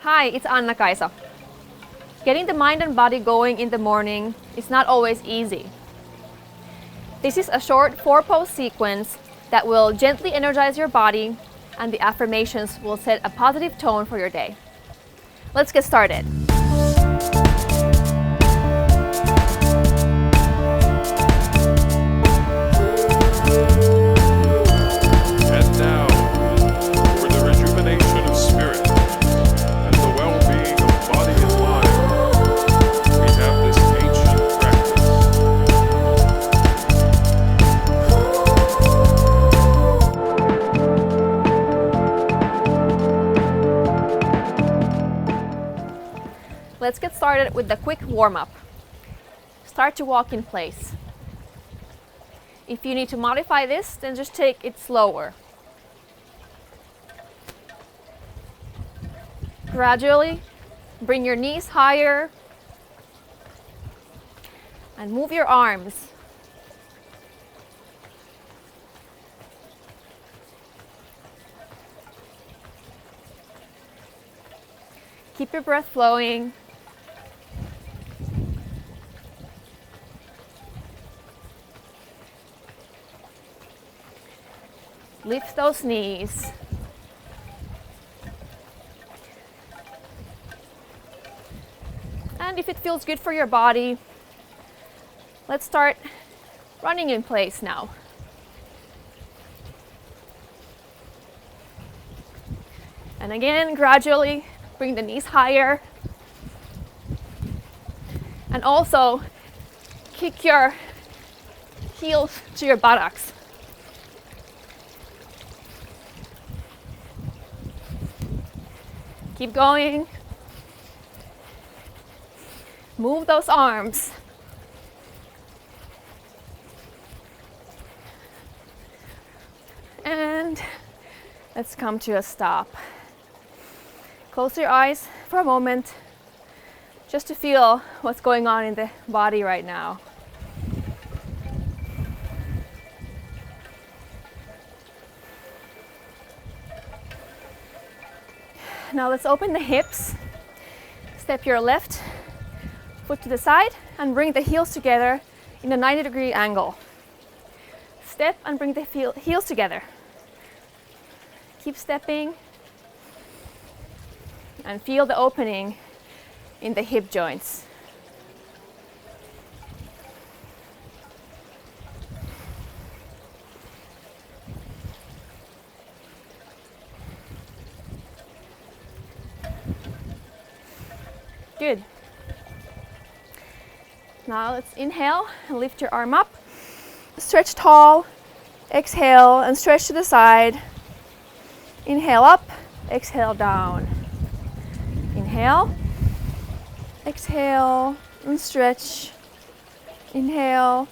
Hi, it's Anna-Kaisa. Getting the mind and body going in the morning is not always easy. This is a short 4-pose sequence that will gently energize your body, and the affirmations will set a positive tone for your day. Let's get started. And now, for the rejuvenation of spirit and the well-being of body and mind, we have this ancient practice. Let's get started with the quick warm-up. Start to walk in place. If you need to modify this, then just take it slower. Gradually, bring your knees higher and move your arms. Keep your breath flowing. Lift those knees. And if it feels good for your body, let's start running in place now. And again, gradually bring the knees higher. And also kick your heels to your buttocks. Keep going. Move those arms. And let's come to a stop. Close your eyes for a moment just to feel what's going on in the body right now. Now let's open the hips. Step your left foot to the side and bring the heels together in a 90-degree angle. Step and bring the heels together. Keep stepping and feel the opening in the hip joints. Good. Now let's inhale and lift your arm up. Stretch tall. Exhale and stretch to the side. Inhale up, exhale down. Inhale, exhale and stretch. Inhale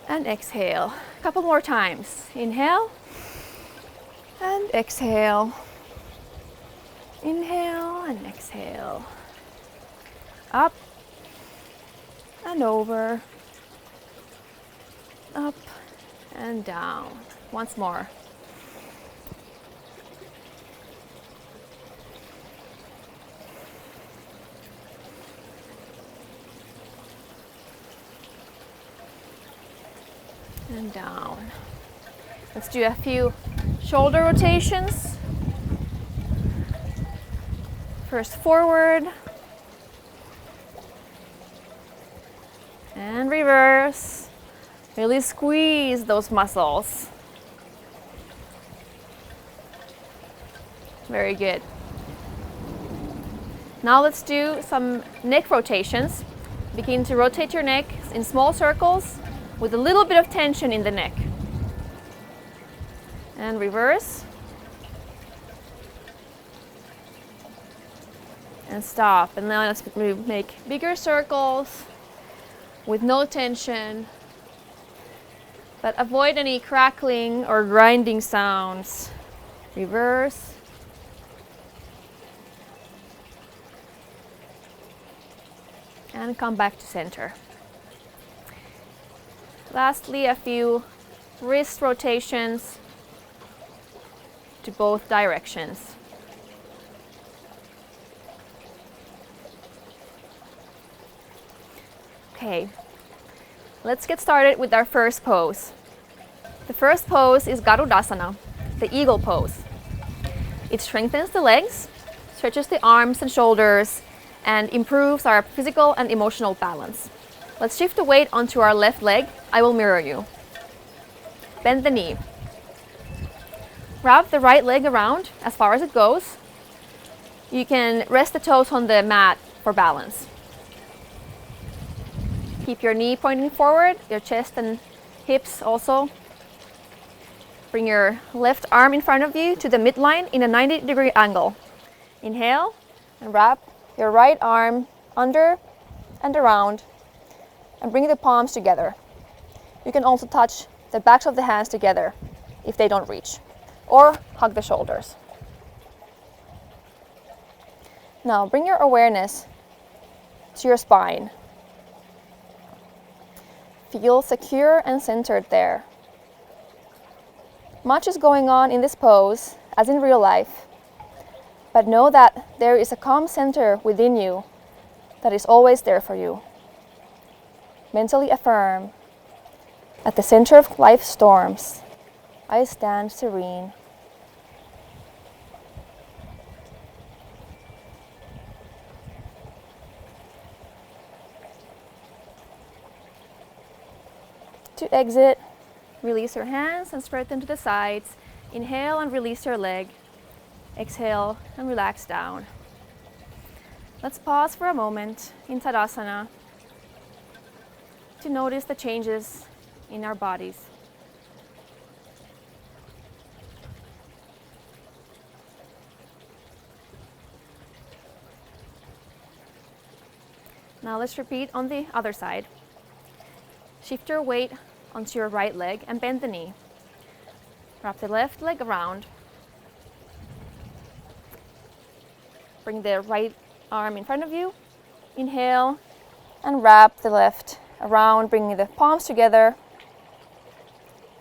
and exhale. A couple more times. Inhale and exhale. Inhale and exhale. Up and over, up and down. Once more. And down. Let's do a few shoulder rotations. First forward. And reverse. Really squeeze those muscles. Very good. Now let's do some neck rotations. Begin to rotate your neck in small circles with a little bit of tension in the neck. And reverse. And stop. And now let's make bigger circles with no tension, but avoid any crackling or grinding sounds. Reverse. And come back to center. Lastly, a few wrist rotations to both directions. Okay, let's get started with our first pose. The first pose is Garudasana, the eagle pose. It strengthens the legs, stretches the arms and shoulders, and improves our physical and emotional balance. Let's shift the weight onto our left leg. I will mirror you. Bend the knee. Wrap the right leg around as far as it goes. You can rest the toes on the mat for balance. Keep your knee pointing forward, your chest and hips also. Bring your left arm in front of you to the midline in a 90-degree angle. Inhale and wrap your right arm under and around and bring the palms together. You can also touch the backs of the hands together if they don't reach, or hug the shoulders. Now bring your awareness to your spine. Feel secure and centered there. Much is going on in this pose, as in real life, but know that there is a calm center within you that is always there for you. Mentally affirm, at the center of life's storms, I stand serene. To exit, release your hands and spread them to the sides. Inhale and release your leg. Exhale and relax down. Let's pause for a moment in Tadasana to notice the changes in our bodies. Now let's repeat on the other side. Shift your weight onto your right leg and bend the knee. Wrap the left leg around. Bring the right arm in front of you. Inhale and wrap the left around, bringing the palms together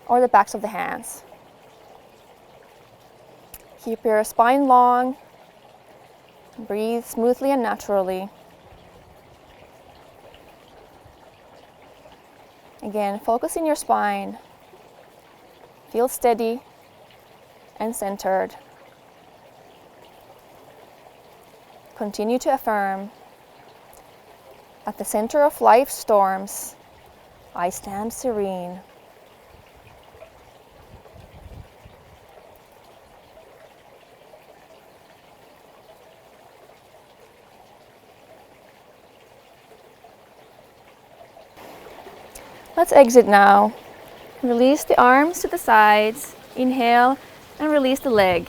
or the backs of the hands. Keep your spine long. Breathe smoothly and naturally. Again, focus in your spine. Feel steady and centered. Continue to affirm, at the center of life's storms, I stand serene. Let's exit now. Release the arms to the sides. Inhale and release the leg.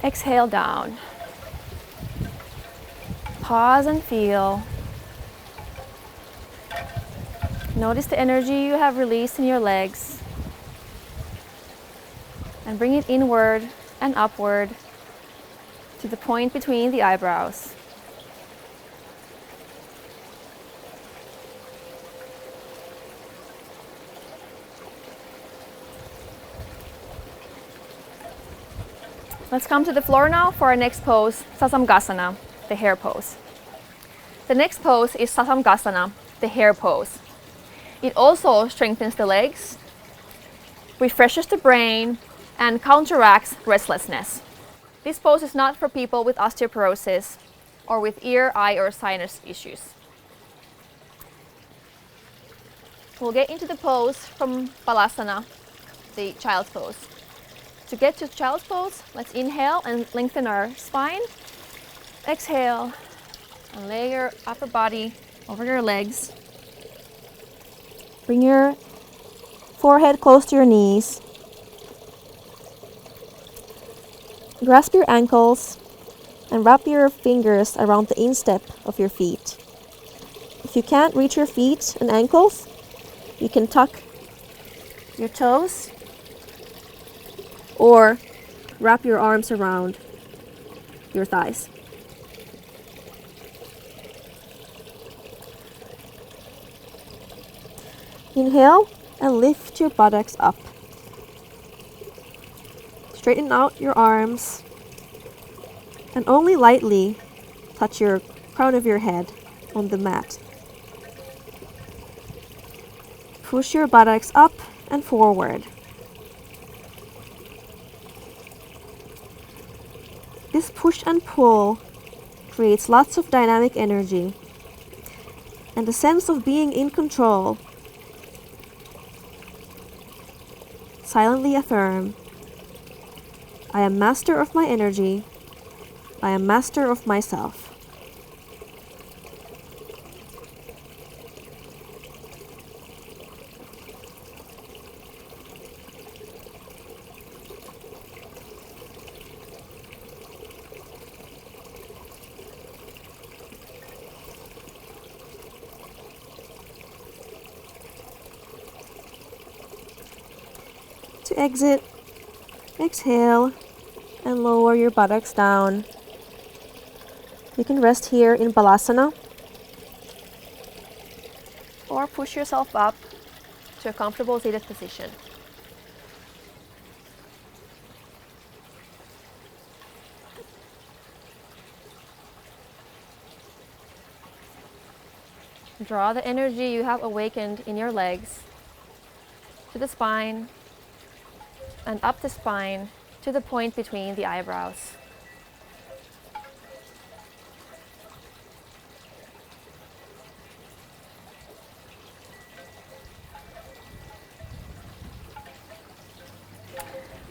Exhale down. Pause and feel. Notice the energy you have released in your legs. And bring it inward and upward to the point between the eyebrows. Let's come to the floor now for our next pose, Sasamgasana, the hare pose. The next pose is Sasamgasana, the hare pose. It also strengthens the legs, refreshes the brain, and counteracts restlessness. This pose is not for people with osteoporosis or with ear, eye, or sinus issues. We'll get into the pose from Balasana, the child's pose. To get to child's pose, let's inhale and lengthen our spine. Exhale and lay your upper body over your legs. Bring your forehead close to your knees. Grasp your ankles and wrap your fingers around the instep of your feet. If you can't reach your feet and ankles, you can tuck your toes or wrap your arms around your thighs. Inhale and lift your buttocks up. Straighten out your arms and only lightly touch your crown of your head on the mat. push your buttocks up and forward. This push and pull creates lots of dynamic energy and a sense of being in control. Silently affirm, I am master of my energy. I am master of myself. To exit, exhale and lower your buttocks down. You can rest here in Balasana Or push yourself up to a comfortable seated position. Draw the energy you have awakened in your legs to the spine and up the spine to the point between the eyebrows.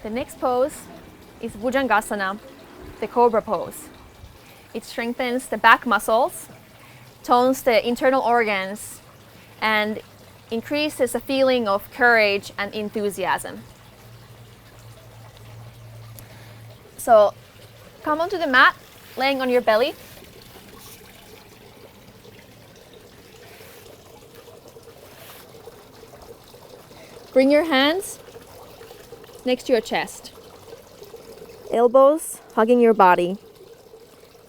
The next pose is Bhujangasana, the cobra pose. It strengthens the back muscles, tones the internal organs, and increases a feeling of courage and enthusiasm. So come onto the mat, laying on your belly. Bring your hands next to your chest. Elbows hugging your body.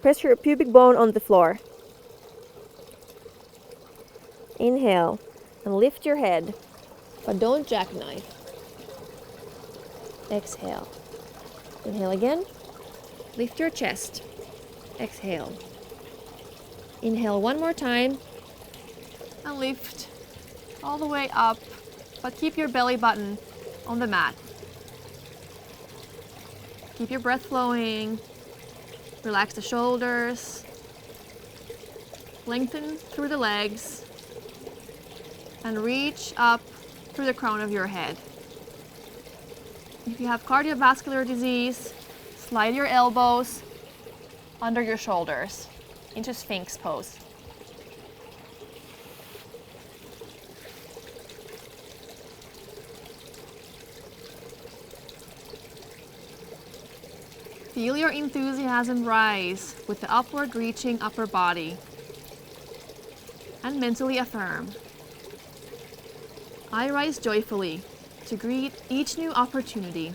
Press your pubic bone on the floor. Inhale and lift your head, but don't jackknife. Exhale. Inhale again. Lift your chest. Exhale. Inhale one more time and lift all the way up, but keep your belly button on the mat. Keep your breath flowing. Relax the shoulders. Lengthen through the legs and reach up through the crown of your head. If you have cardiovascular disease, slide your elbows under your shoulders into Sphinx pose. Feel your enthusiasm rise with the upward reaching upper body. And mentally affirm, I rise joyfully to greet each new opportunity.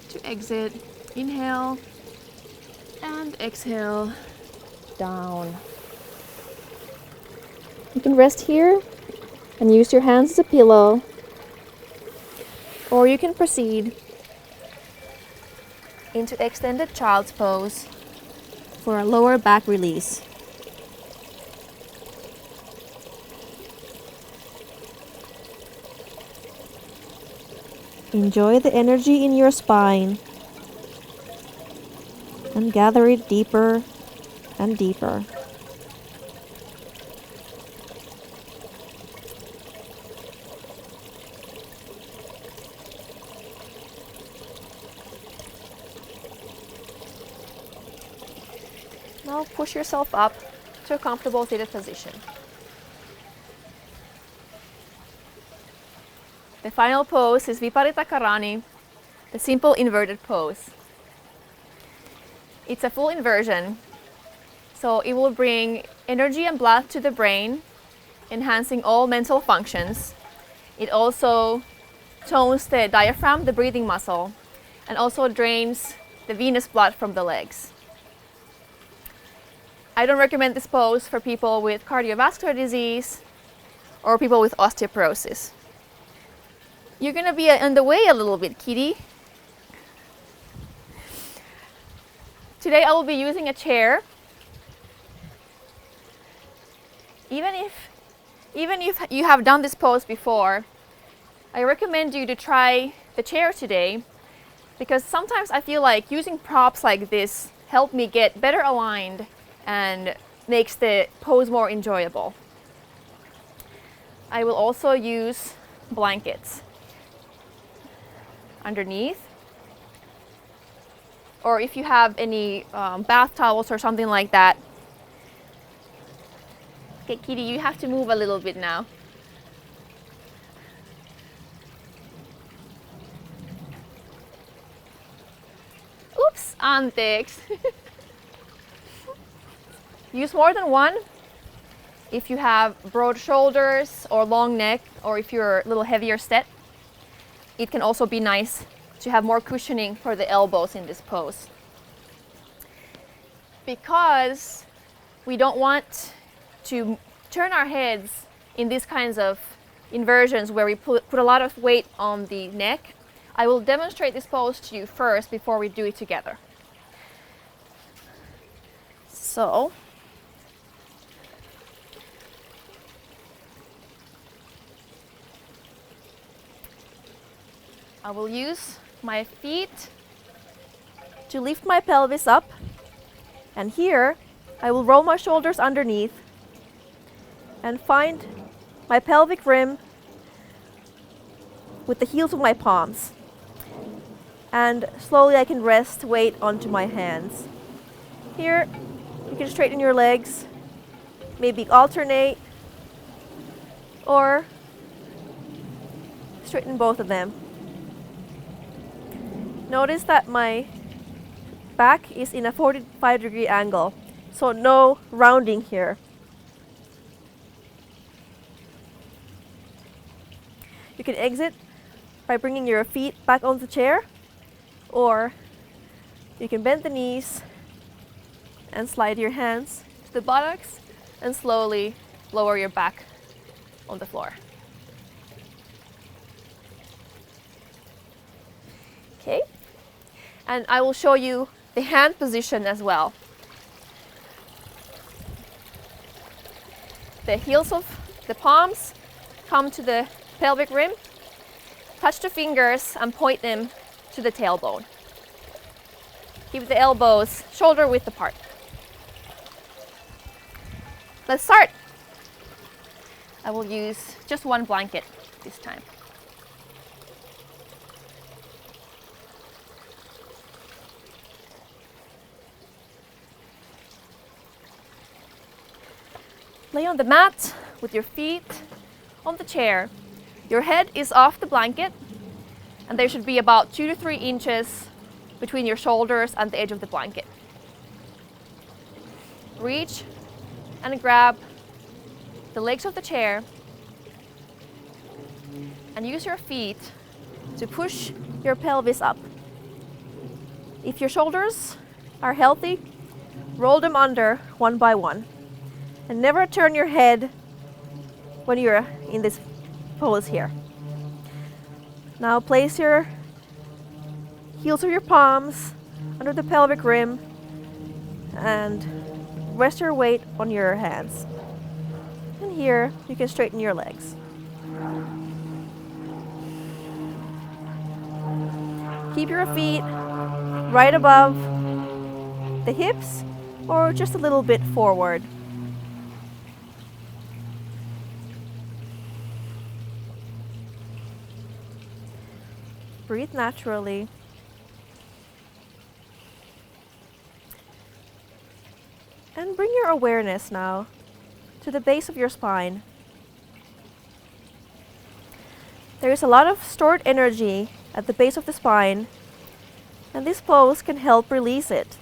To exit, inhale and exhale down. You can rest here and use your hands as a pillow, or you can proceed into extended child's pose for a lower back release. Enjoy the energy in your spine and gather it deeper and deeper. Now push yourself up to a comfortable seated position. The final pose is Viparita Karani, the simple inverted pose. It's a full inversion, so it will bring energy and blood to the brain, enhancing all mental functions. It also tones the diaphragm, the breathing muscle, and also drains the venous blood from the legs. I don't recommend this pose for people with cardiovascular disease or people with osteoporosis. You're gonna be in the way a little bit, kitty. Today I will be using a chair. Even if you have done this pose before, I recommend you to try the chair today, because sometimes I feel like using props like this help me get better aligned and makes the pose more enjoyable. I will also use blankets underneath, or if you have any bath towels or something like that. Okay, kitty, you have to move a little bit now. Oops, anteeksi. Use more than one if you have broad shoulders or long neck, or if you're a little heavier set. It can also be nice to have more cushioning for the elbows in this pose. Because we don't want to turn our heads in these kinds of inversions where we put a lot of weight on the neck, I will demonstrate this pose to you first before we do it together. So, I will use my feet to lift my pelvis up, and here I will roll my shoulders underneath and find my pelvic rim with the heels of my palms. And slowly I can rest weight onto my hands. Here you can straighten your legs, maybe alternate, or straighten both of them. Notice that my back is in a 45-degree angle, so no rounding here. You can exit by bringing your feet back on the chair, or you can bend the knees and slide your hands to the buttocks and slowly lower your back on the floor. Okay, and I will show you the hand position as well. The heels of the palms come to the pelvic rim, touch the fingers and point them to the tailbone. Keep the elbows shoulder width apart. Let's start. I will use just one blanket this time. Lay on the mat with your feet on the chair. Your head is off the blanket, and there should be about 2 to 3 inches between your shoulders and the edge of the blanket. Reach and grab the legs of the chair and use your feet to push your pelvis up. If your shoulders are healthy, roll them under one by one. And never turn your head when you're in this pose here. Now place your heels of your palms under the pelvic rim and rest your weight on your hands. And here you can straighten your legs. Keep your feet right above the hips or just a little bit forward. Breathe naturally. And bring your awareness now to the base of your spine. There is a lot of stored energy at the base of the spine, and this pose can help release it.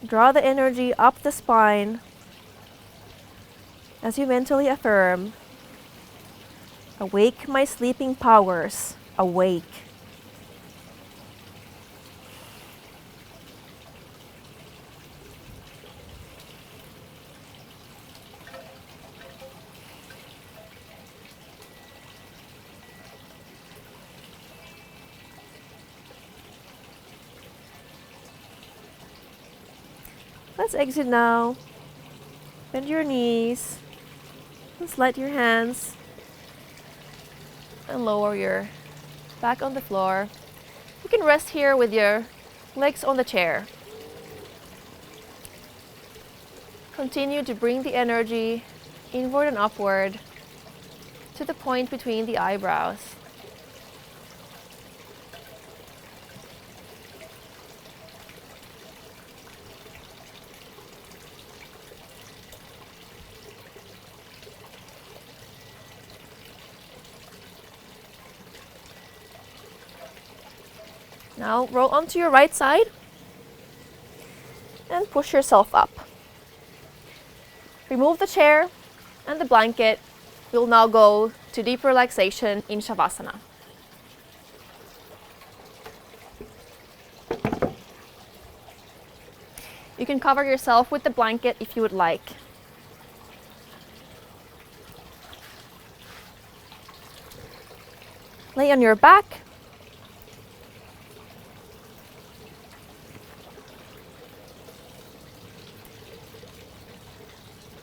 Draw the energy up the spine as you mentally affirm, "Awake my sleeping powers, awake." Let's exit now. Bend your knees. And slide your hands. And lower your back on the floor. You can rest here with your legs on the chair. Continue to bring the energy inward and upward to the point between the eyebrows. Now roll onto your right side and push yourself up. Remove the chair and the blanket. We'll now go to deep relaxation in Shavasana. You can cover yourself with the blanket if you would like. Lay on your back.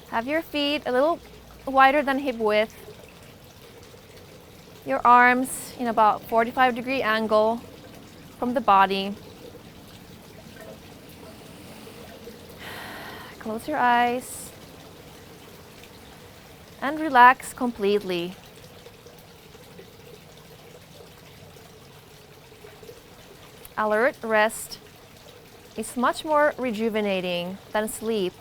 Have your feet a little wider than hip width. Your arms in about 45-degree angle from the body. Close your eyes and relax completely. Alert rest is much more rejuvenating than sleep.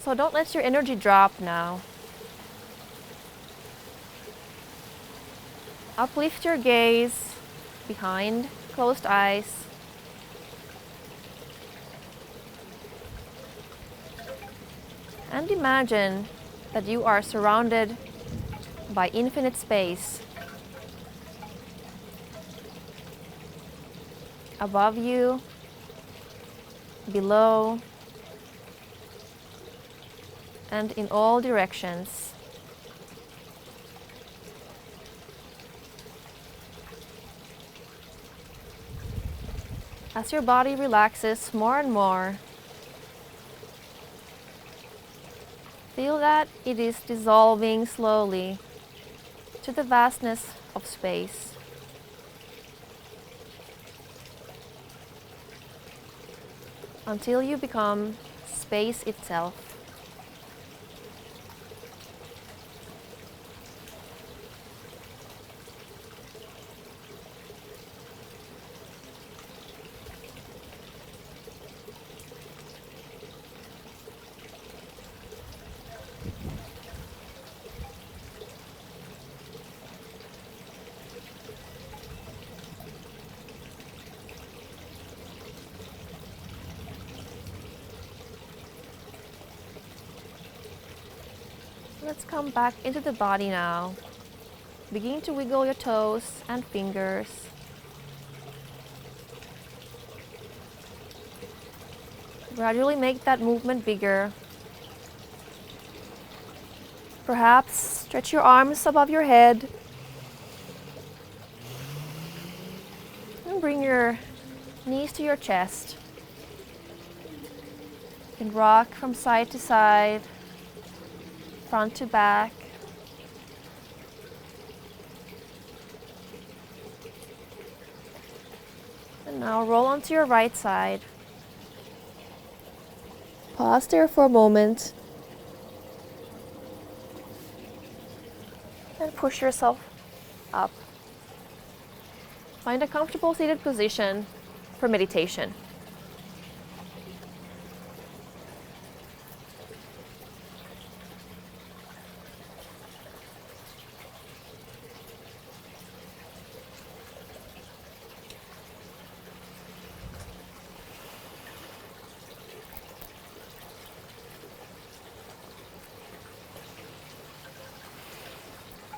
So don't let your energy drop now. Uplift your gaze behind closed eyes. And imagine that you are surrounded by infinite space. Above you, below, and in all directions. As your body relaxes more and more, feel that it is dissolving slowly to the vastness of space. Until you become space itself. Let's come back into the body now. Begin to wiggle your toes and fingers. Gradually make that movement bigger. Perhaps stretch your arms above your head. And bring your knees to your chest. You can rock from side to side. Front to back. And now roll onto your right side. Pause there for a moment. And push yourself up. Find a comfortable seated position for meditation.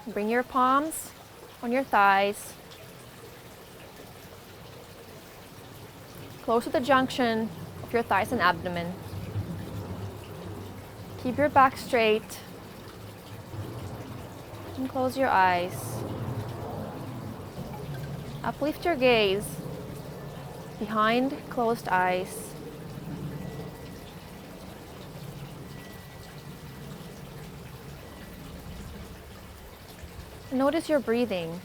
Bring your palms on your thighs, close to the junction of your thighs and abdomen. Keep your back straight and close your eyes. Uplift your gaze behind closed eyes. Notice your breathing.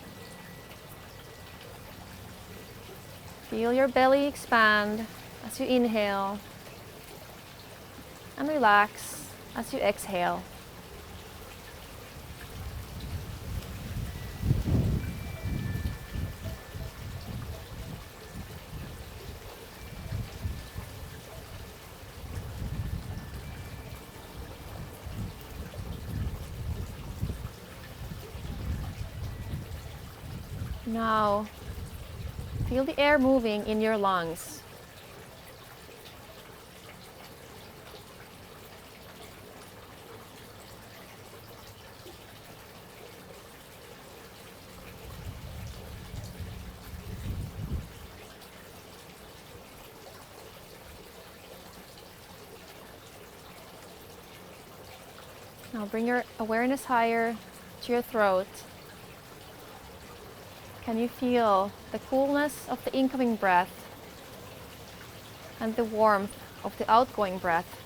Feel your belly expand as you inhale and relax as you exhale. Now, feel the air moving in your lungs. Now bring your awareness higher to your throat. Can you feel the coolness of the incoming breath and the warmth of the outgoing breath?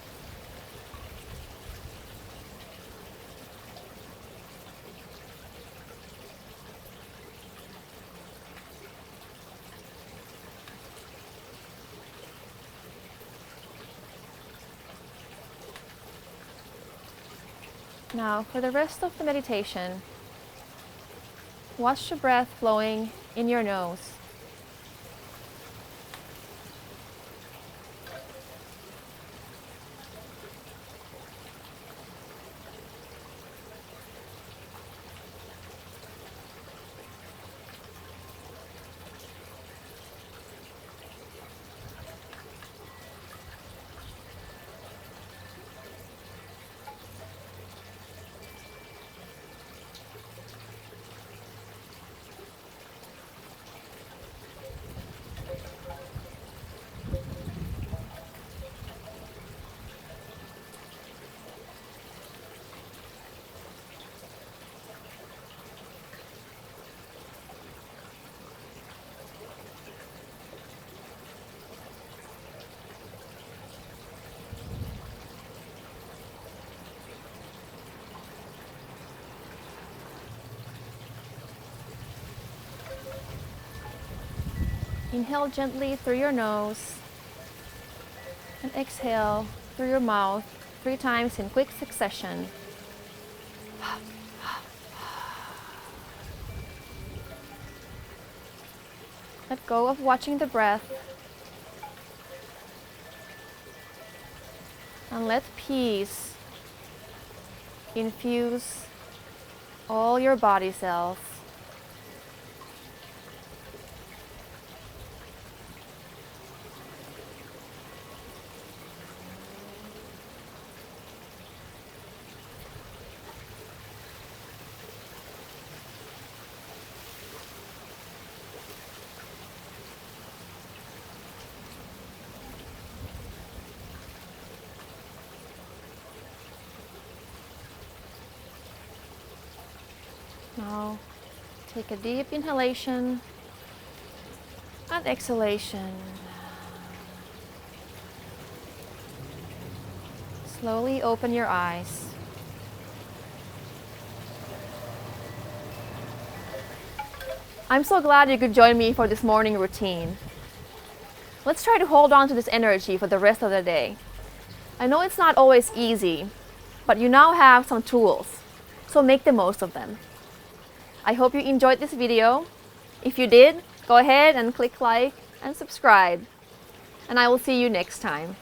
Now, for the rest of the meditation, watch the breath flowing in your nose. Inhale gently through your nose and exhale through your mouth 3 times in quick succession. Let go of watching the breath and let peace infuse all your body cells. Now, take a deep inhalation and exhalation. Slowly open your eyes. I'm so glad you could join me for this morning routine. Let's try to hold on to this energy for the rest of the day. I know it's not always easy, but you now have some tools, so make the most of them. I hope you enjoyed this video. If you did, go ahead and click like and subscribe. And I will see you next time.